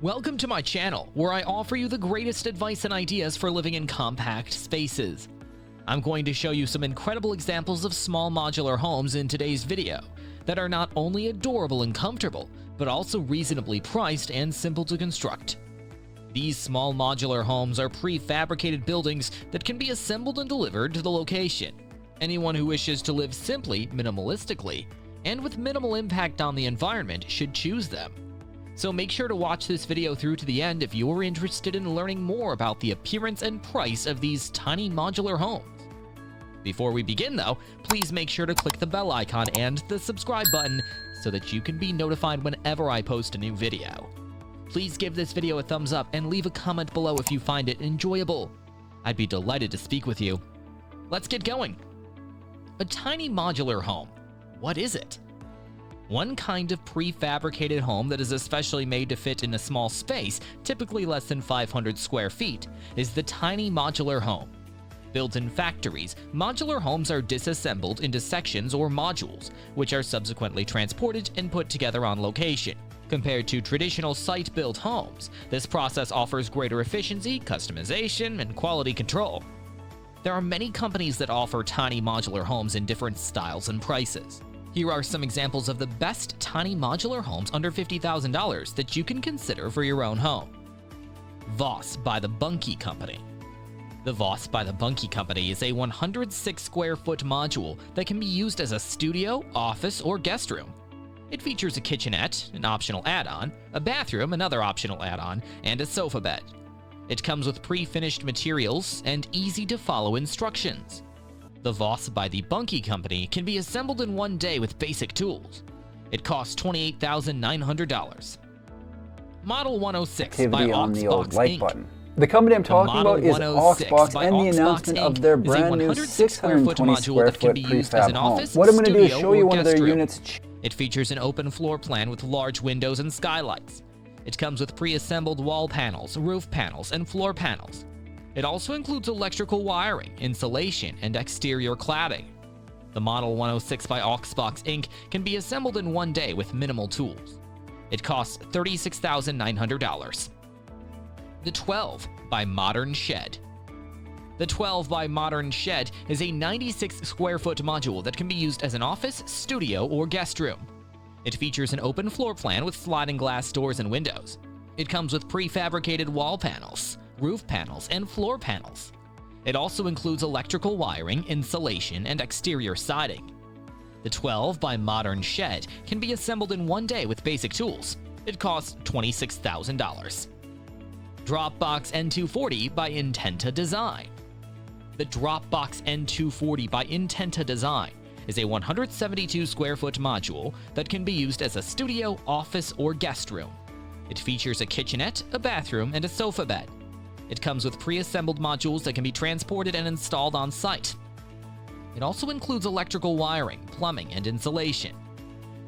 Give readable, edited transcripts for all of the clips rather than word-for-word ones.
Welcome to my channel, where I offer you the greatest advice and ideas for living in compact spaces. I'm going to show you some incredible examples of small modular homes in today's video that are not only adorable and comfortable, but also reasonably priced and simple to construct. These small modular homes are prefabricated buildings that can be assembled and delivered to the location. Anyone who wishes to live simply, minimalistically, and with minimal impact on the environment should choose them. So make sure to watch this video through to the end if you're interested in learning more about the appearance and price of these tiny modular homes. Before we begin though, please make sure to click the bell icon and the subscribe button so that you can be notified whenever I post a new video. Please give this video a thumbs up and leave a comment below if you find it enjoyable. I'd be delighted to speak with you. Let's get going. A tiny modular home. What is it? One kind of prefabricated home that is especially made to fit in a small space, typically less than 500 square feet, is the tiny modular home. Built in factories, modular homes are disassembled into sections or modules, which are subsequently transported and put together on location. Compared to traditional site-built homes, this process offers greater efficiency, customization, and quality control. There are many companies that offer tiny modular homes in different styles and prices. Here are some examples of the best tiny modular homes under $50,000 that you can consider for your own home. Voss by the Bunkie Co. The Voss by the Bunkie Co. is a 106 square foot module that can be used as a studio, office, or guest room. It features a kitchenette, an optional add-on, a bathroom, another optional add-on, and a sofa bed. It comes with pre-finished materials and easy-to-follow instructions. The Voss by the Bunkie Co. can be assembled in one day with basic tools. It costs $28,900. Model 106 by Oxbox Inc. The company I'm talking about is Oxbox, and the announcement of their brand new 620 square foot prefab home. What I'm going to do is show you one of their units. It features an open floor plan with large windows and skylights. It comes with pre-assembled wall panels, roof panels, and floor panels. It also includes electrical wiring, insulation, and exterior cladding. The Model 106 by Oxbox Inc. can be assembled in one day with minimal tools. It costs $36,900. The 12 by Modern Shed. The 12 by Modern Shed is a 96 square foot module that can be used as an office, studio, or guest room. It features an open floor plan with sliding glass doors and windows. It comes with prefabricated wall panels, roof panels, and floor panels. It also includes electrical wiring, insulation, and exterior siding. The 12 by Modern Shed can be assembled in one day with basic tools. It costs $26,000. Dropbox N240 by Intenta Design. The Dropbox N240 by Intenta Design is a 172 square foot module that can be used as a studio, office, or guest room. It features a kitchenette, a bathroom, and a sofa bed. It comes with pre-assembled modules that can be transported and installed on site. It also includes electrical wiring, plumbing, and insulation.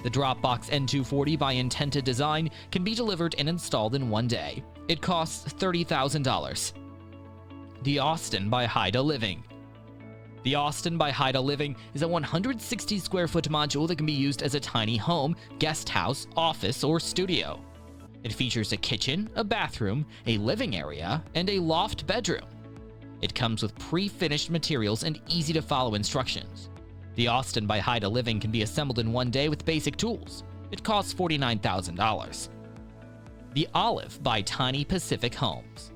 The Dropbox N240 by Intenta Design can be delivered and installed in one day. It costs $30,000. The Austin by Haida Living. The Austin by Haida Living is a 160 square foot module that can be used as a tiny home, guest house, office, or studio. It features a kitchen, a bathroom, a living area, and a loft bedroom. It comes with pre-finished materials and easy-to-follow instructions. The Austin by Haida Living can be assembled in one day with basic tools. It costs $49,000. The Olive by Tiny Pacific Homes.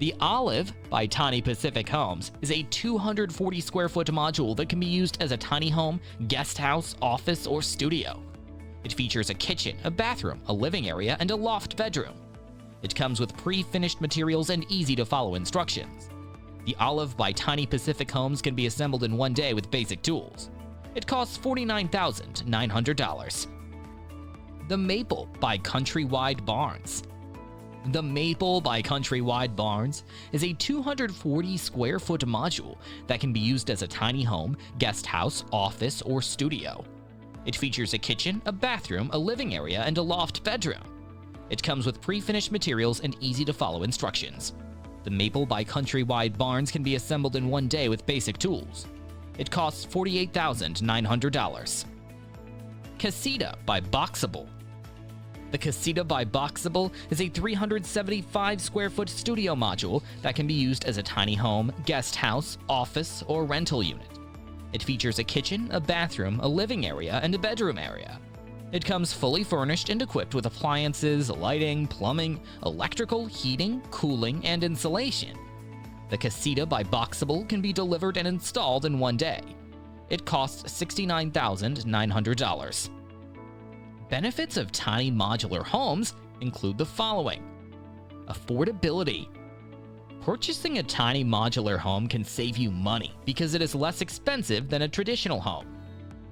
The Olive by Tiny Pacific Homes is a 240 square foot module that can be used as a tiny home, guest house, office, or studio. It features a kitchen, a bathroom, a living area, and a loft bedroom. It comes with pre-finished materials and easy-to-follow instructions. The Olive by Tiny Pacific Homes can be assembled in one day with basic tools. It costs $49,900. The Maple by Countrywide Barns. The Maple by Countrywide Barns is a 240 square foot module that can be used as a tiny home, guest house, office, or studio. It features a kitchen, a bathroom, a living area, and a loft bedroom. It comes with pre-finished materials and easy-to-follow instructions. The Maple by Countrywide Barns can be assembled in one day with basic tools. It costs $48,900. Casita by Boxable. The Casita by Boxable is a 375 square foot studio module that can be used as a tiny home, guest house, office, or rental unit. It features a kitchen, a bathroom, a living area, and a bedroom area. It comes fully furnished and equipped with appliances, lighting, plumbing, electrical, heating, cooling, and insulation. The Casita by Boxable can be delivered and installed in one day. It costs $69,900. Benefits of tiny modular homes include the following: affordability. Purchasing a tiny modular home can save you money because it is less expensive than a traditional home.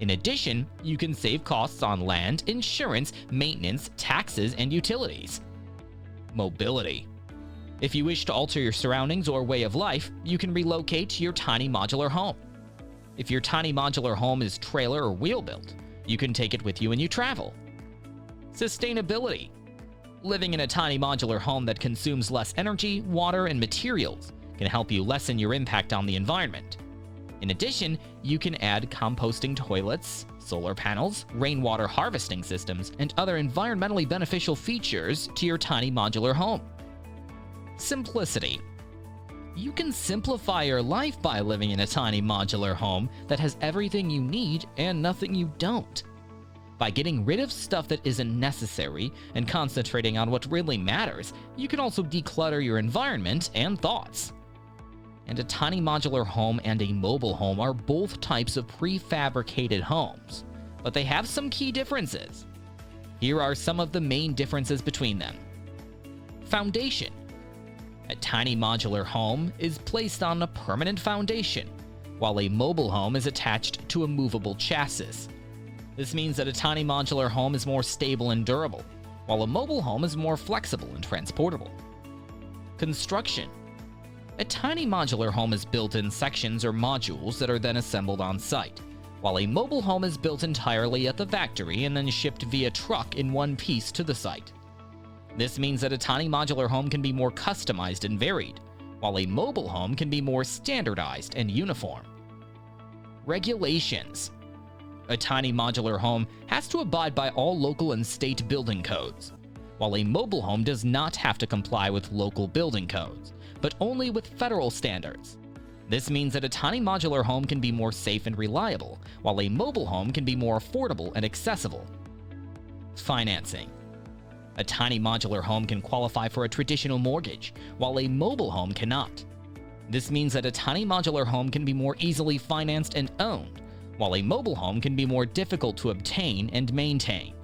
In addition, you can save costs on land, insurance, maintenance, taxes, and utilities. Mobility. If you wish to alter your surroundings or way of life, you can relocate to your tiny modular home. If your tiny modular home is trailer or wheel built, you can take it with you when you travel. Sustainability. Living in a tiny modular home that consumes less energy, water, and materials can help you lessen your impact on the environment. In addition, you can add composting toilets, solar panels, rainwater harvesting systems, and other environmentally beneficial features to your tiny modular home. Simplicity. You can simplify your life by living in a tiny modular home that has everything you need and nothing you don't. By getting rid of stuff that isn't necessary and concentrating on what really matters, you can also declutter your environment and thoughts. And a tiny modular home and a mobile home are both types of prefabricated homes, but they have some key differences. Here are some of the main differences between them. Foundation. A tiny modular home is placed on a permanent foundation, while a mobile home is attached to a movable chassis. This means that a tiny modular home is more stable and durable, while a mobile home is more flexible and transportable. Construction. A tiny modular home is built in sections or modules that are then assembled on site, while a mobile home is built entirely at the factory and then shipped via truck in one piece to the site. This means that a tiny modular home can be more customized and varied, while a mobile home can be more standardized and uniform. Regulations. A tiny modular home has to abide by all local and state building codes, while a mobile home does not have to comply with local building codes, but only with federal standards. This means that a tiny modular home can be more safe and reliable, while a mobile home can be more affordable and accessible. Financing. A tiny modular home can qualify for a traditional mortgage, while a mobile home cannot. This means that a tiny modular home can be more easily financed and owned, while a mobile home can be more difficult to obtain and maintain.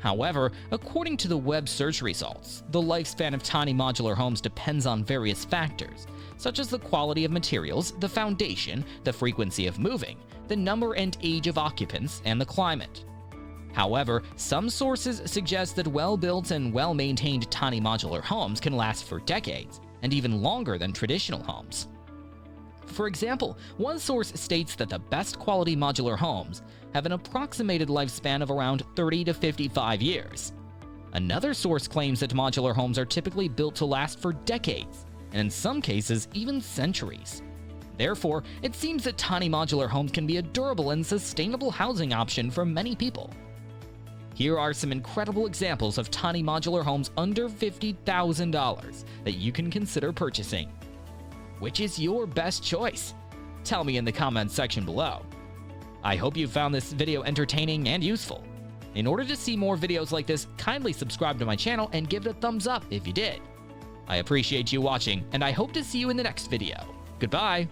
However, according to the web search results, the lifespan of tiny modular homes depends on various factors, such as the quality of materials, the foundation, the frequency of moving, the number and age of occupants, and the climate. However, some sources suggest that well-built and well-maintained tiny modular homes can last for decades, and even longer than traditional homes. For example, one source states that the best quality modular homes have an approximated lifespan of around 30 to 55 years. Another source claims that modular homes are typically built to last for decades, and in some cases, even centuries. Therefore, it seems that tiny modular homes can be a durable and sustainable housing option for many people. Here are some incredible examples of tiny modular homes under $50,000 that you can consider purchasing. Which is your best choice? Tell me in the comments section below. I hope you found this video entertaining and useful. In order to see more videos like this, kindly subscribe to my channel and give it a thumbs up if you did. I appreciate you watching, and I hope to see you in the next video. Goodbye!